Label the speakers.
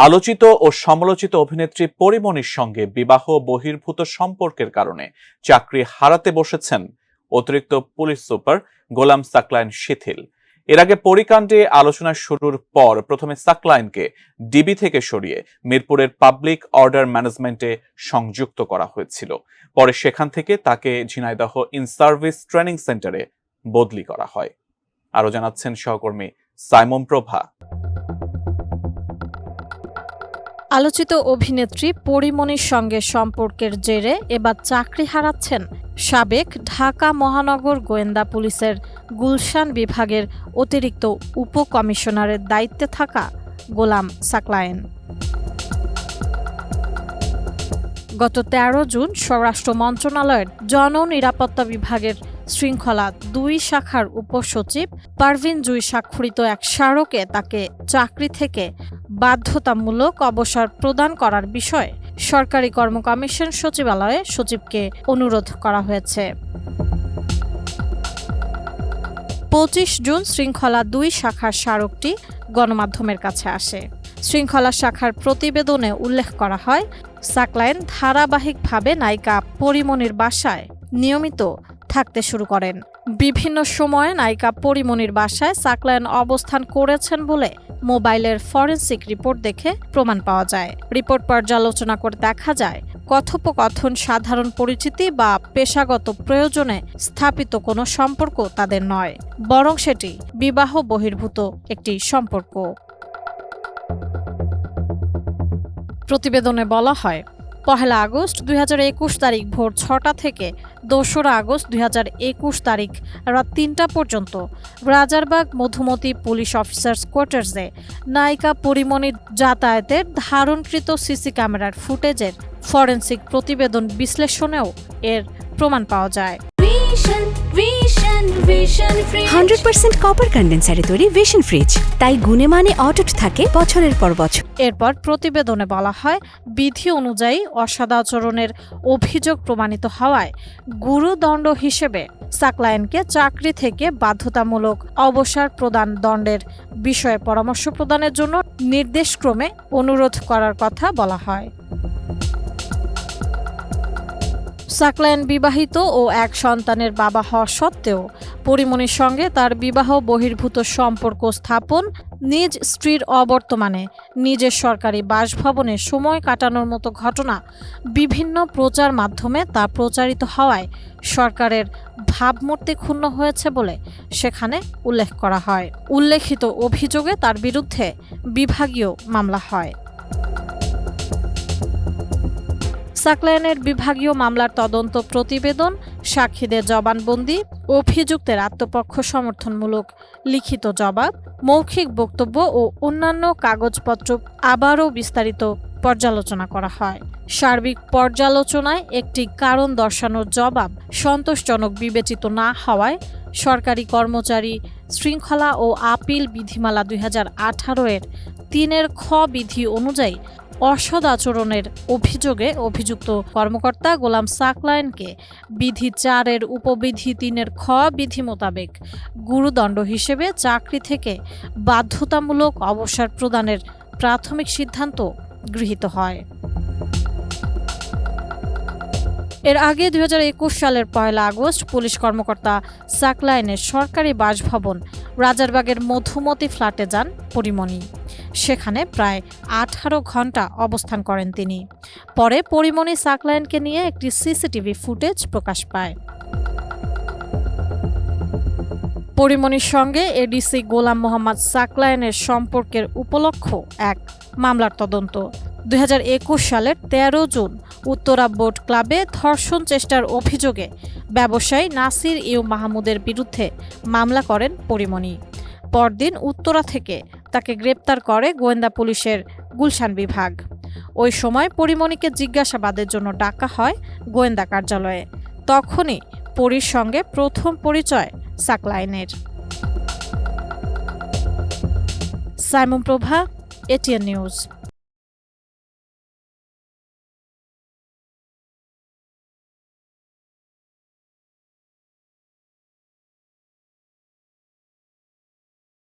Speaker 1: আলোচিত ও সমালোচিত অভিনেত্রী পরীমনির সঙ্গে বিবাহ বহির্ভূত সম্পর্কের কারণে চাকরি হারাতে বসেছেন অতিরিক্ত পুলিশ সুপার গোলাম সাকলায়েন শিথিল। এর আগে পরীকাণ্ডে আলোচনা শুরুর পর প্রথমে সাকলায়েনকে ডিবি থেকে সরিয়ে মিরপুরের পাবলিক অর্ডার ম্যানেজমেন্টে সংযুক্ত করা হয়েছিল। পরে সেখান থেকে তাকে ঝিনাইদহ ইন সার্ভিস ট্রেনিং সেন্টারে বদলি করা হয়। আরো জানাচ্ছেন সহকর্মী সাইমন প্রভা।
Speaker 2: আলোচিত অভিনেত্রী পরীমনির সঙ্গে সম্পর্কের জেরে এবার চাকরি হারাচ্ছেন সাবেক ঢাকা মহানগর গোয়েন্দা পুলিশের গুলশান বিভাগের অতিরিক্ত উপকমিশনারের দায়িত্বে থাকা গোলাম সাকলায়েন। গত ১৩ জুন স্বরাষ্ট্র মন্ত্রণালয়ের জননিরাপত্তা বিভাগের শৃঙ্খলা ২ শাখার উপসচিব পারভিন জুই স্বাক্ষরিত এক স্মারকে তাকে চাকরি থেকে বাধ্যতামূলক অবসর প্রদান করার বিষয়ে সরকারি কর্ম কমিশন সচিবালয়ে সচিবকে অনুরোধ করা হয়েছে। ২৫ জুন শৃঙ্খলা ২ শাখার স্মারকটি গণমাধ্যমের কাছে আসে। শৃঙ্খলা শাখার প্রতিবেদনে উল্লেখ করা হয়, সাকলায়েন ধারাবাহিকভাবে নায়িকা পরীমনির বাসায় নিয়মিত থাকতে শুরু করেন। বিভিন্ন সময়ে নায়িকা পরীমনির বাসায় সাকলায়েন অবস্থান করেছেন বলে মোবাইলের ফরেনসিক রিপোর্ট দেখে প্রমাণ পাওয়া যায়। রিপোর্ট পর্যালোচনা করে দেখা যায়, কথোপকথন সাধারণ পরিচিতি বা পেশাগত প্রয়োজনে স্থাপিত কোনো সম্পর্ক তাদের নয়, বরং সেটি বিবাহ বহির্ভূত একটি সম্পর্ক। প্রতিবেদনে বলা হয়, ১ আগস্ট ২০২১ তারিখ ভোর ৬টা থেকে ২রা আগস্ট ২০২১ তারিখ রাত ৩টা পর্যন্ত রাজারবাগ মধুমতি পুলিশ অফিসার্স কোয়ার্টার্সে নায়িকা পরীমনির যাতায়াতের ধারণকৃত সিসি ক্যামেরার ফুটেজের ফরেনসিক প্রতিবেদন বিশ্লেষণেও এর প্রমাণ পাওয়া যায়।
Speaker 3: 100% কপার কন্ডেন্সারে তৈরি ভিশন ফ্রিজ, তাই গুণে মানে অটুট থাকে বছরের পর বছর।
Speaker 2: এরপর প্রতিবেদনে বলা হয়, বিধি অনুযায়ী অসদাচরণের অভিযোগ প্রমাণিত হওয়ায় গুরুদণ্ড হিসেবে সাকলায়েনকে চাকরি থেকে বাধ্যতামূলক অবসর প্রদান দণ্ডের বিষয়ে পরামর্শ প্রদানের জন্য নির্দেশক্রমে অনুরোধ করার কথা বলা হয়। সাকলায়েন বিবাহিত ও এক সন্তানের বাবা হওয়া সত্ত্বেও পরীমনির সঙ্গে তার বিবাহ বহির্ভূত সম্পর্ক স্থাপন, নিজ স্ত্রীর অবর্তমানে নিজের সরকারি বাসভবনে সময় কাটানোর মতো ঘটনা বিভিন্ন প্রচার মাধ্যমে তা প্রচারিত হওয়ায় সরকারের ভাবমূর্তি ক্ষুণ্ণ হয়েছে বলে সেখানে উল্লেখ করা হয়। উল্লেখিত অভিযোগে তার বিরুদ্ধে বিভাগীয় মামলা হয়। সাকলায়েনের বিভাগীয় মামলার তদন্ত প্রতিবেদন, সাক্ষীদের জবানবন্দি, অভিযুক্তের আত্মপক্ষ সমর্থনমূলক লিখিত জবাব, মৌখিক বক্তব্য ও অন্যান্য কাগজপত্র আবারও বিস্তারিত পর্যালোচনা করা হয়। সার্বিক পর্যালোচনায় একটি কারণ দর্শানোর জবাব সন্তোষজনক বিবেচিত না হওয়ায় সরকারি কর্মচারী শৃঙ্খলা ও আপিল বিধিমালা ২০১৮ এর ৩ খ বিধি অনুযায়ী অসৎ আচরণের অভিযোগে অভিযুক্ত কর্মকর্তা গোলাম সাকলায়েনকে বিধি ৪ এর উপবিধি ৩ খ বিধি মোতাবেক গুরুদণ্ড হিসেবে চাকরি থেকে বাধ্যতামূলক অবসর প্রদানের প্রাথমিক সিদ্ধান্ত গৃহীত হয়। এর আগে ২০২১ সালের ১ আগস্ট পুলিশ কর্মকর্তা সাকলায়েনের সরকারি বাসভবন রাজারবাগের মধুমতি ফ্ল্যাটে যান পরীমনি। সেখানে প্রায় ১৮ ঘণ্টা অবস্থান করেন তিনি। পরে পরীমনি সাকলায়েনকে নিয়ে একটি সিসিটিভি ফুটেজ প্রকাশ পায়। পরীমনির সঙ্গে এডিসি গোলাম মোহাম্মদ সাকলায়েনের সম্পর্কের উপলক্ষ এক মামলার তদন্ত ২০২১ সালের ১৩ জুন উত্তরা বোট ক্লাবে ধর্ষণ চেষ্টার অভিযোগে ব্যবসায়ী নাসির ইউ মাহমুদের বিরুদ্ধে মামলা করেন পরীমনি। পরদিন উত্তরা থেকে তাকে গ্রেপ্তার করে গোয়েন্দা পুলিশের গুলশান বিভাগ। ওই সময় পরীমনিকে জিজ্ঞাসাবাদের জন্য ডাকা হয় গোয়েন্দা কার্যালয়ে। তখনই পরীর সঙ্গে প্রথম পরিচয় সাকলায়েনের। সাইমন প্রভা, এটিএন নিউজ।